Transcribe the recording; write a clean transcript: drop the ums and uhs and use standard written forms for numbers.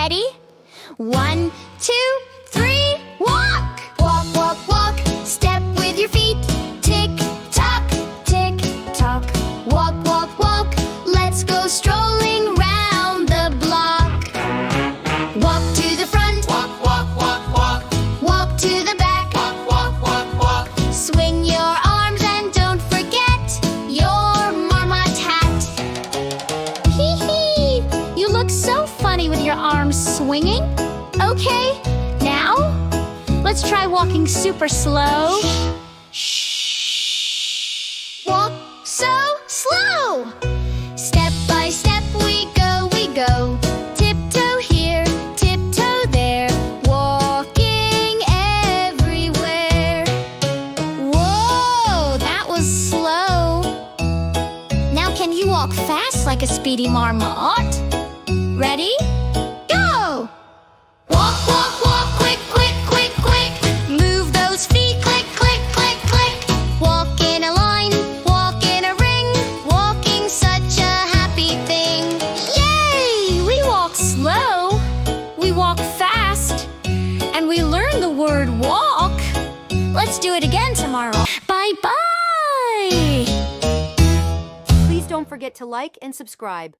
Ready? 1, 2, 3, walk! Walk, walk, walk, step with your feet. Tick tock, walk, walk, walk. Let's go strolling round the block. Walk to the front, Walk, walk, walk, walk. walk to the back. Walk, walk, walk, walk. Swing your arms and don't forget your Marmot hat. Hee hee! You look so funny with your arms swinging. Okay, now let's try walking super slow. Shh. Walk so slow. Step by step we go, we go. Tiptoe here, tiptoe there. Walking everywhere. Whoa, that was slow. Now can you walk fast like a speedy Marmot? Ready? Go! Walk, walk, walk, quick, quick, quick, quick. Move those feet, click, click, click, click. Walk in a line, walk in a ring. Walking such a happy thing. Yay! We walk slow, we walk fast, and we learn the word walk. Let's do it again tomorrow. Bye-bye! Please don't forget to like and subscribe.